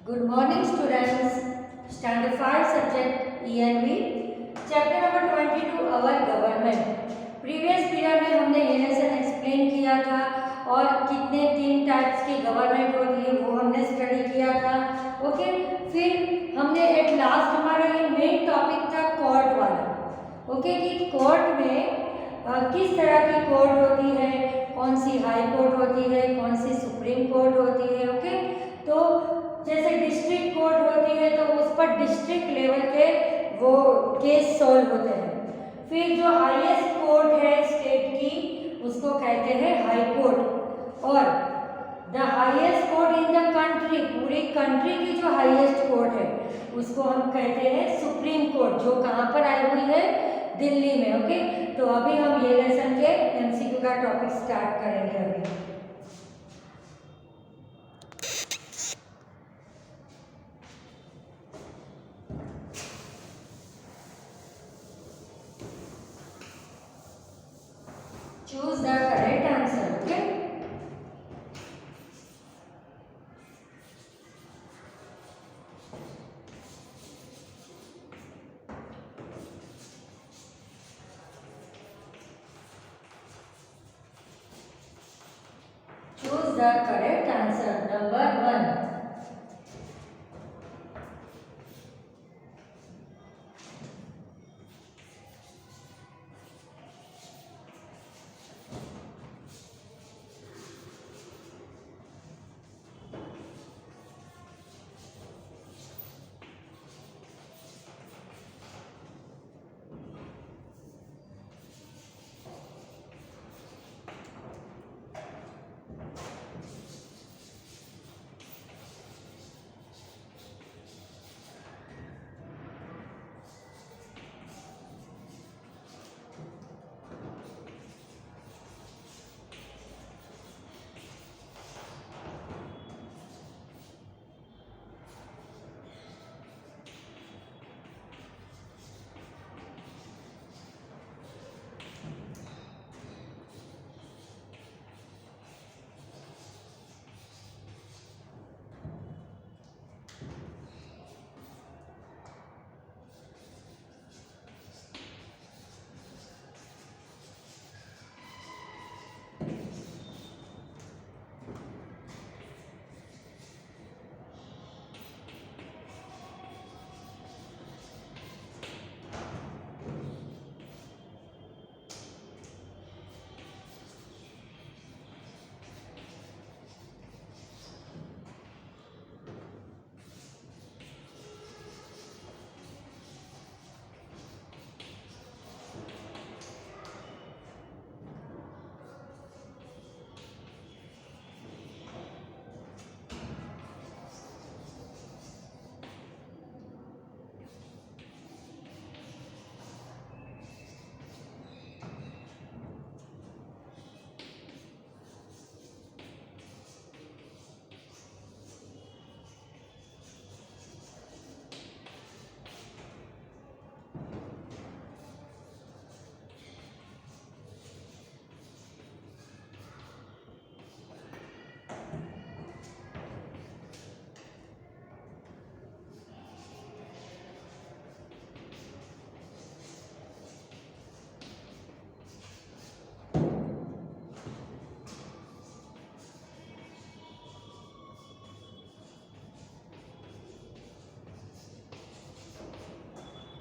Good morning students. Standard 5 subject ENV chapter number 22 our government. Previous period में हमने ये lesson explain किया था और कितने तीन टाइप्स की गवर्नमेंट होती है वो हमने स्टडी किया था। ओके, फिर हमने एट लास्ट हमारा ये मेन टॉपिक था कोर्ट वाला। ओके, कि कोर्ट में किस तरह की कोर्ट होती है, कौन सी हाई कोर्ट होती है, कौन सी सुप्रीम कोर्ट होती है। ओके, तो जैसे डिस्ट्रिक्ट कोर्ट होती है तो उस पर डिस्ट्रिक्ट लेवल के वो केस सॉल्व होते हैं। फिर जो हाईएस्ट कोर्ट है स्टेट की उसको कहते हैं हाई कोर्ट, और the highest court in the country, पूरी कंट्री की जो हाईएस्ट कोर्ट है उसको हम कहते हैं सुप्रीम कोर्ट, जो कहाँ पर आई हुई है, दिल्ली में। ओके, तो अभी हम ये लेसन के एमसीक्यू का टॉपिक स्टार्ट करेंगे। अभी choose the correct answer. Okay, choose the correct answer. Number 1.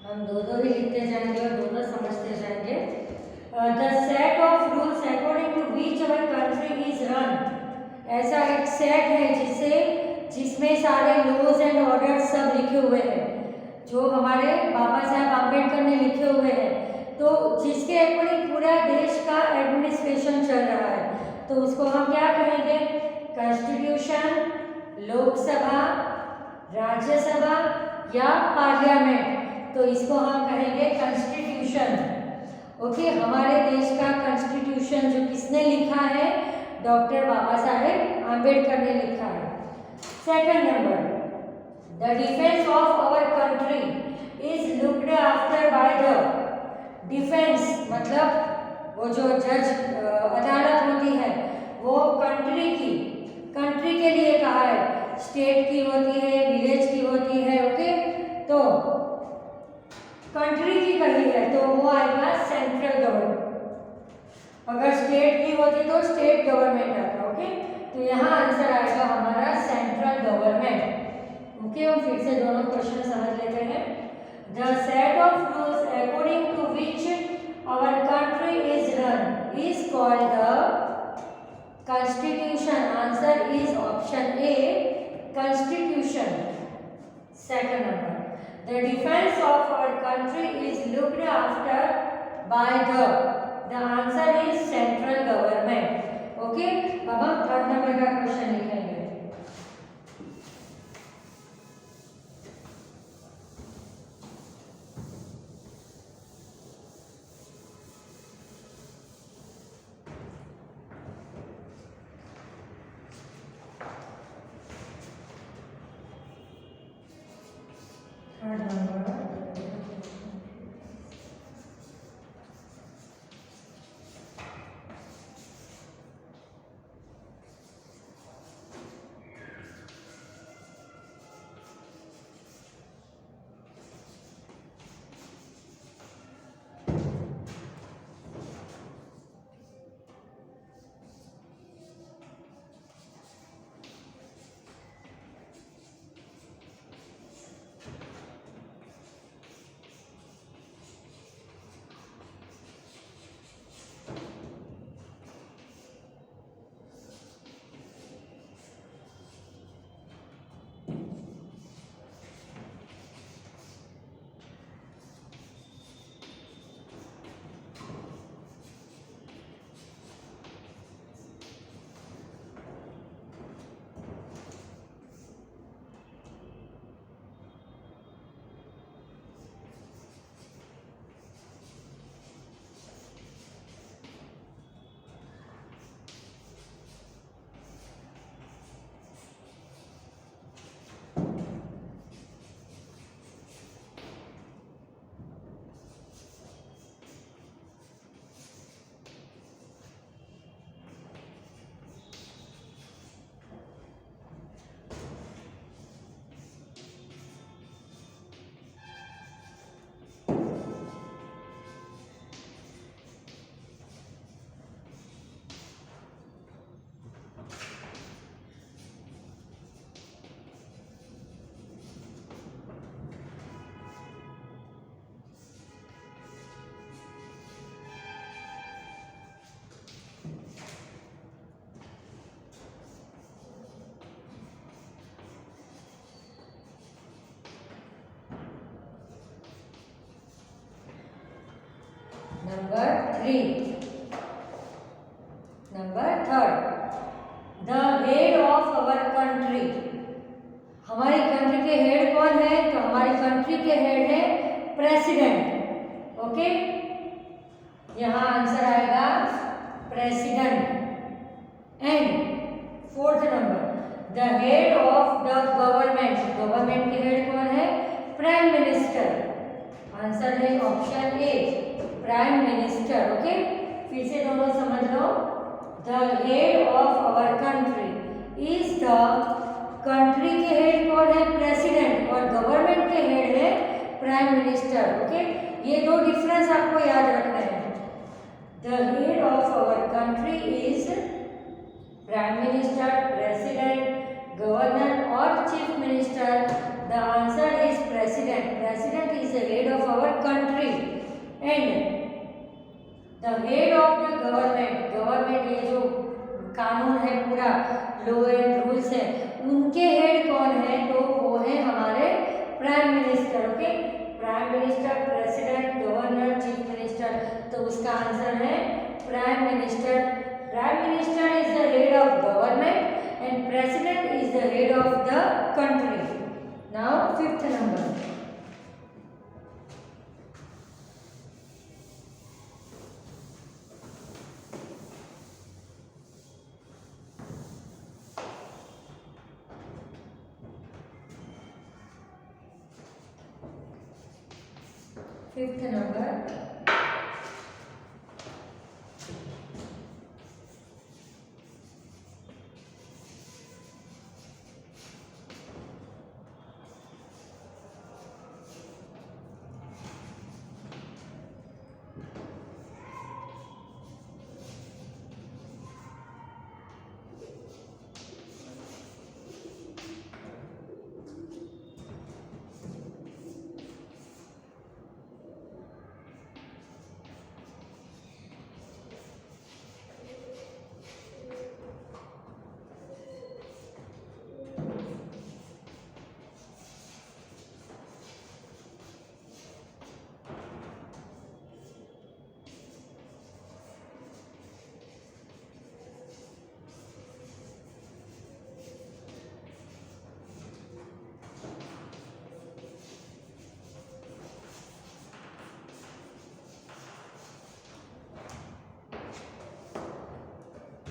हम दो दो ही लिखते जाएंगे और दो दो समझते जाएंगे। The set of rules according to which our country is run, ऐसा एक सेट है जिसमें सारे लॉज एंड ऑर्डर्स सब लिखे हुए हैं, जो हमारे बाबा साहब आम्बेडकर ने लिखे हुए हैं। तो जिसके अकॉर्डिंग पूरा देश का एडमिनिस्ट्रेशन चल रहा है, तो उसको हम क्या कहेंगे? कॉन्स्टिट्यूशन, लोकसभा, राज्यसभा या पार्लियामेंट, तो इसको हम कहेंगे कॉन्स्टिट्यूशन। ओके, हमारे देश का कॉन्स्टिट्यूशन जो किसने लिखा है? डॉक्टर बाबा साहेब आम्बेडकर ने लिखा है। Second number, the defence of our country is looked after by the, defence मतलब वो जो जज अदालत होती है वो कंट्री के लिए कहा है, स्टेट की होती है, विलेज की होती है। ओके, तो कंट्री की कही है तो वो आएगा सेंट्रल गवर्नमेंट। अगर स्टेट की होती तो स्टेट गवर्नमेंट आता। ओके, तो यहाँ आंसर आएगा हमारा सेंट्रल गवर्नमेंट। ओके, हम फिर से दोनों क्वेश्चन समझ लेते हैं। The set of rules according to which our country is run is called the Constitution. Answer is option A, Constitution. Second number, the defense of our country is looked after by the answer is central government. Okay, अब हम third number का question लिखेंगे। Number 3. Number 3. The head of our country. हमारी country के head कौन है? तो हमारी कंट्री के हेड है प्रेसिडेंट। ओके, यहाँ आंसर आएगा president. And fourth number, the head of the government. Government के हेड कौन है? Prime minister. आंसर है option A, prime minister. Okay, फिर से दोनों समझ लो। The head of our country is the, country के हेड कौन है? प्रेसिडेंट, और गवर्नमेंट के हेड है प्राइम मिनिस्टर। ओके, ये दो डिफरेंस आपको याद रखने हैं। The head of our country is prime minister, president, governor और chief minister. The answer is president. President is the head of our country. And the head of the government, government ये जो कानून है पूरा, लॉ एंड रूल्स है, उनके head कौन है? तो वो है हमारे prime minister. Okay, prime minister, president, governor, chief minister. तो उसका आंसर है prime minister. Prime minister is the head of government and president is the head of the country. Now fifth number, fifth number,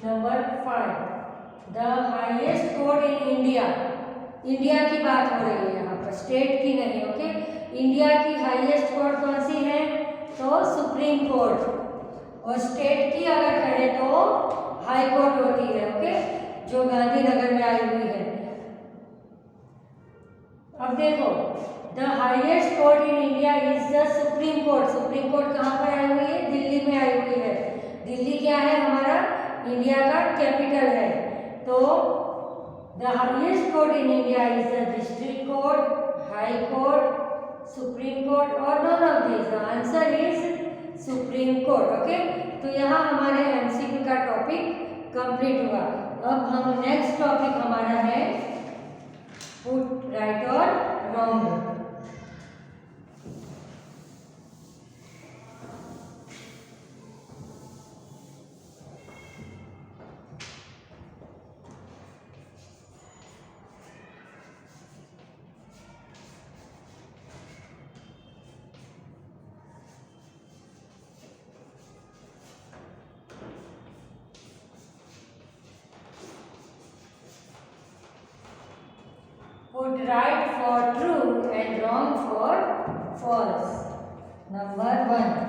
number 5, the highest court in India. India की बात हो रही है यहाँ पर, स्टेट की नहीं, ओके। इंडिया की हाईएस्ट कोर्ट कौन सी है? तो सुप्रीम कोर्ट। और स्टेट की अगर कहें तो हाई कोर्ट होती है, ओके, जो गांधीनगर में आई हुई है। अब देखो, the highest court in India is the supreme court. Supreme court कहाँ पर आई हुई है? दिल्ली में आई हुई है। दिल्ली क्या है? हमारा इंडिया का कैपिटल है। तो the highest court in India is the district court, high court, supreme court और none of this. The answer is supreme court, okay. तो यहाँ हमारे एमसीक्यू का टॉपिक कंप्लीट हुआ। अब हम नेक्स्ट टॉपिक हमारा है पुट राइट और wrong. Put right for true and wrong for false. Number 1.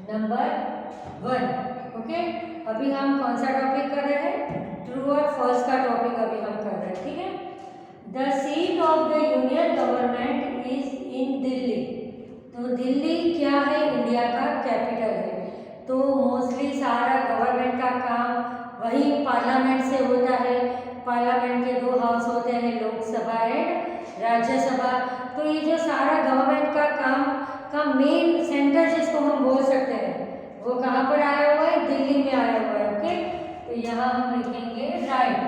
Number 1, okay. अभी हम कौन सा टॉपिक कर रहे हैं? ट्रू और फॉल्स का टॉपिक अभी हम कर रहे हैं, ठीक है। The seat of the union government is in Delhi. तो दिल्ली क्या है? इंडिया का कैपिटल है। तो मोस्टली सारा गवर्नमेंट का काम वही पार्लियामेंट से होता है। पार्लियामेंट के 2 हाउस होते हैं, लोकसभा एंड राज्यसभा। तो ये जो सारा गवर्नमेंट का काम का मेन सेंटर जिसको हम बोल सकते हैं वो कहाँ पर आया हुआ है, दिल्ली में आया हुआ है। ओके, तो यहाँ हम लिखेंगे right,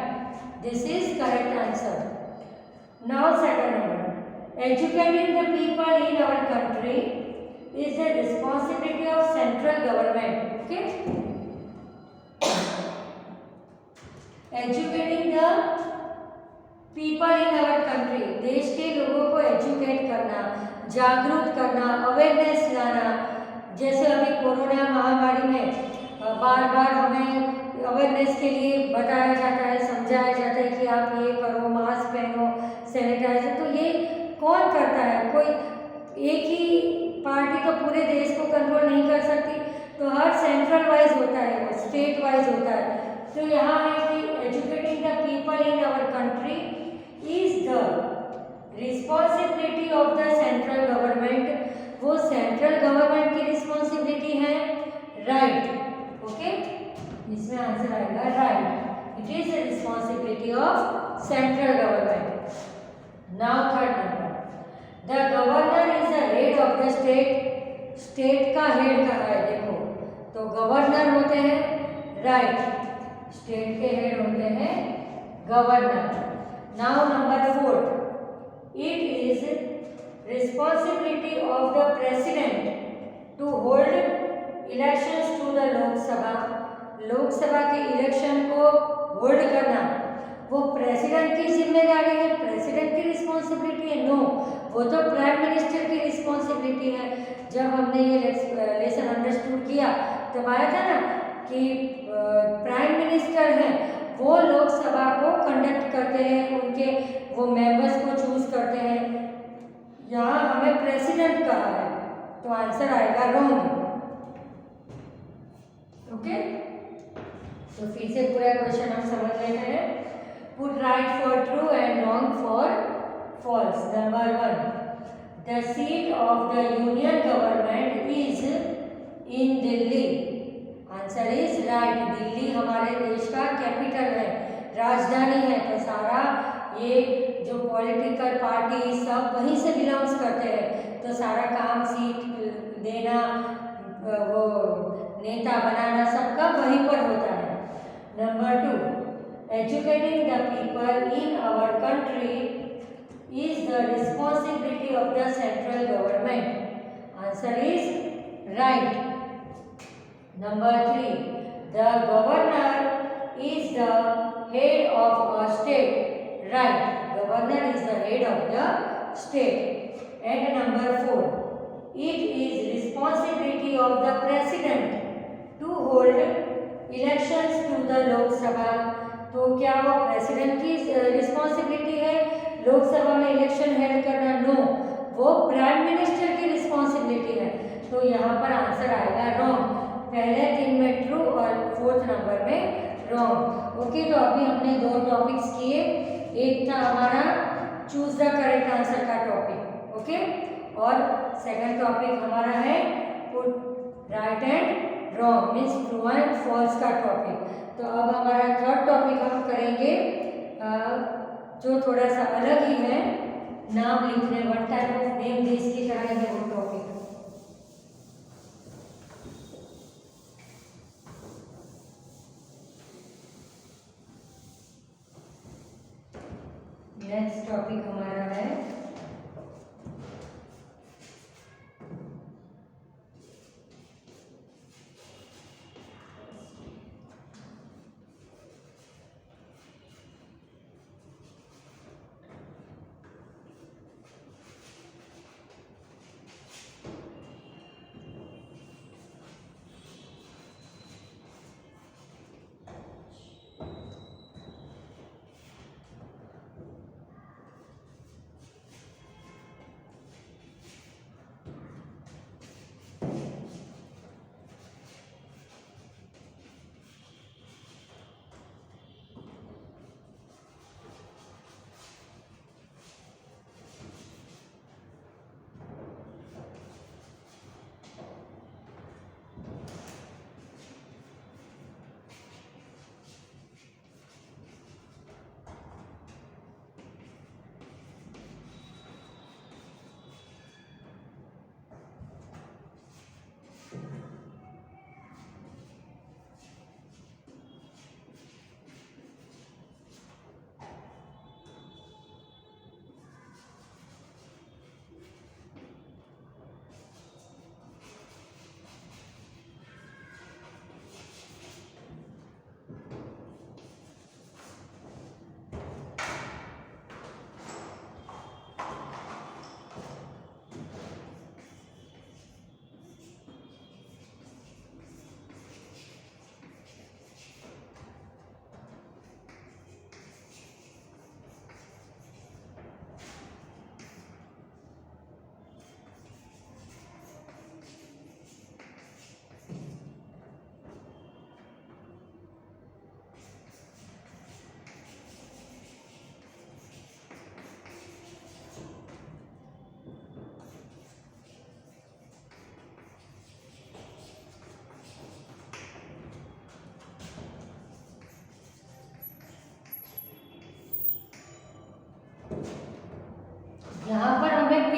this is correct answer. Now second number, educating the people in our country is the responsibility of central government. Okay, educating the people in our country, देश के लोगों को एजुकेट करना, जागरूक करना, अवेयरनेस लाना। जैसे अभी कोरोना महामारी में बार बार हमें अवेयरनेस के लिए बताया जाता है, समझाया जाता है कि आप ये करो, मास्क पहनो, सैनिटाइजर। तो ये कौन करता है? कोई एक ही पार्टी तो पूरे देश को कंट्रोल नहीं कर सकती, तो हर सेंट्रल वाइज होता है, वो स्टेट वाइज होता है। तो यहाँ है कि educating the people in our country is the responsibility of the central government, वो सेंट्रल गवर्नमेंट की रिस्पॉन्सिबिलिटी है। राइट, ओके, इसमें आंसर आएगा right, it is the responsibility of central government. Now third number, the governor is the head of the state, state का हेड कहाँ है? देखो, तो गवर्नर होते हैं, राइट, स्टेट के हेड होते हैं governor. Now number fourth, it is responsibility of the president to hold elections to the लोक सभा, लोकसभा के इलेक्शन को होल्ड करना वो प्रेसिडेंट की जिम्मेदारी है, प्रेसिडेंट की रिस्पॉन्सिबिलिटी है? नो, वो तो प्राइम मिनिस्टर की रिस्पॉन्सिबिलिटी है। जब हमने ये लेसन अंडरस्टूड किया तब आया था ना कि प्राइम मिनिस्टर हैं, वो लोकसभा को कंडक्ट करते हैं, उनके वो मेंबर्स को चूज करते हैं। यहाँ हमें प्रेसिडेंट कहा है, तो आंसर आएगा रॉन्ग। ओके, तो फिर से पूरा क्वेश्चन हम समझ लेते हैं। Put right for true and wrong for false. Number 1, the seat of the union government is in Delhi. Answer is right, Delhi हमारे देश का कैपिटल है, राजधानी है। तो सारा ये जो पॉलिटिकल पार्टी सब वहीं से बिलोंग्स करते हैं, तो सारा काम, सीट देना, वो नेता बनाना सबका वहीं पर होता है। Number 2, educating the people in our country is the responsibility of the central government. Answer is right. Number 3, the governor is the head of a state. Right, governor is the head of the state. And number 4, it is responsibility of the president to hold elections to the Lok Sabha. तो क्या वो president की responsibility है लोकसभा में election held करना? No, वो prime minister की responsibility है। तो यहाँ पर आंसर आएगा रॉन्ग, पहले 3 में ट्रू और 4th नंबर में रॉन्ग। ओके, तो अभी हमने 2 टॉपिक्स किए, एक था हमारा चूज द करेक्ट आंसर का टॉपिक, ओके, और सेकंड टॉपिक हमारा है put right and wrong means true and false का टॉपिक। तो अब हमारा थर्ड टॉपिक हम करेंगे जो थोड़ा सा अलग ही है, नाम लिखने, वन टाइप ऑफ नेम देश की तरह है वो टॉपिक। नेक्स्ट टॉपिक हमारा है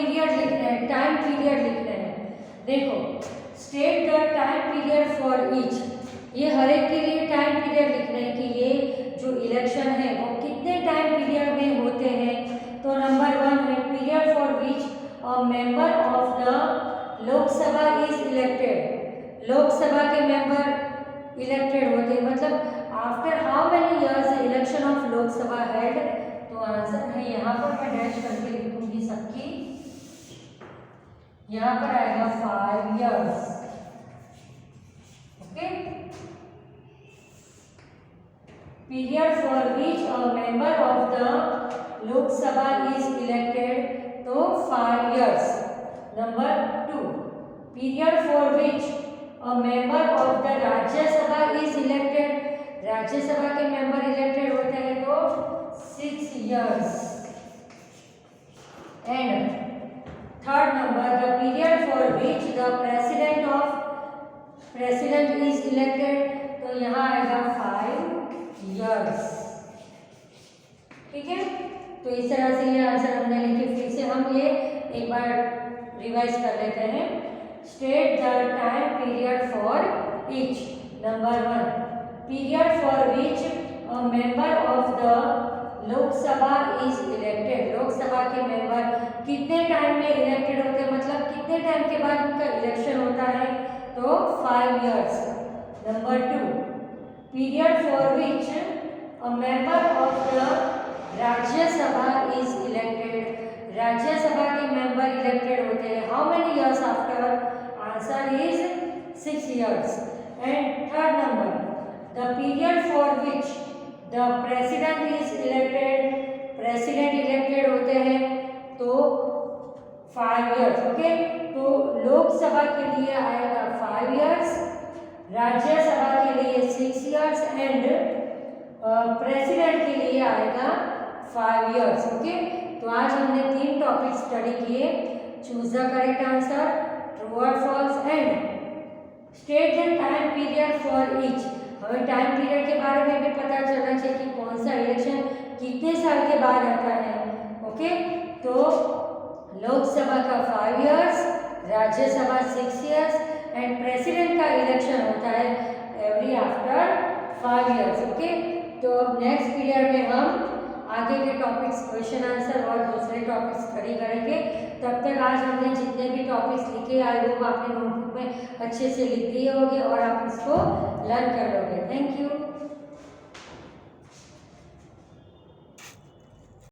पीरियड लिखना है, टाइम पीरियड लिखना है। देखो, state the time period for each, ये हर एक के लिए टाइम पीरियड लिखना है कि ये जो इलेक्शन है वो कितने टाइम पीरियड में होते हैं। तो नंबर 1 है period for which a member of the Lok Sabha is elected. Lok Sabha के मेंबर इलेक्टेड होते हैं, मतलब after how many years election of Lok Sabha held. तो आंसर है यहाँ पर मैं डैश करके लिखूंगी सबकी, यहाँ पर आएगा 5 years. Okay, period for which a member of the Lok Sabha is elected, तो 5 years. Number 2 period for which a member of the Rajya Sabha is elected. Rajya Sabha के मेंबर इलेक्टेड होते हैं तो 6 years. And third number the period for which the president is elected, तो यहाँ आएगा 5 years. ठीक है, तो इस तरह से ये आंसर हमने लिखे। फिर से हम ये एक बार रिवाइज कर लेते हैं। State the time period for each. Number 1 period for which a member of the Lok Sabha is elected. Lok Sabha के मेंबर कितने टाइम में इलेक्टेड होते हैं, मतलब कितने टाइम के बाद उनका इलेक्शन होता है, तो 5 years. Number 2 period for which a member of the Rajya Sabha is elected. Rajya Sabha के मेंबर इलेक्टेड होते हैं how many years after, answer is 6 years. And third number the period for which the president is elected. President elected होते हैं तो 5 years. Okay, तो लोकसभा के लिए आएगा 5 इयर्स, राज्यसभा के लिए 6 इयर्स एंड प्रेसिडेंट के लिए आएगा 5 इयर्स। ओके, तो आज हमने 3 टॉपिक स्टडी किए। Choose the correct answer, true और false, and state the time period for each. हमें टाइम पीरियड के बारे में भी पता चलना चाहिए कि कौन सा इलेक्शन कितने साल के बाद आता है। ओके, तो लोकसभा का 5 years, Rajya Sabha 6 years and president का इलेक्शन होता है एवरी आफ्टर 5 इयर्स। ओके, तो अब नेक्स्ट पीरियड में हम आगे के टॉपिक्स क्वेश्चन आंसर और दूसरे टॉपिक्स स्टडी करेंगे। तब तक आज हमने जितने भी टॉपिक्स लिखे आए वो अपने नोटबुक में अच्छे से लिख दिए होंगे और आप इसको लर्न कर लोगे। Thank you.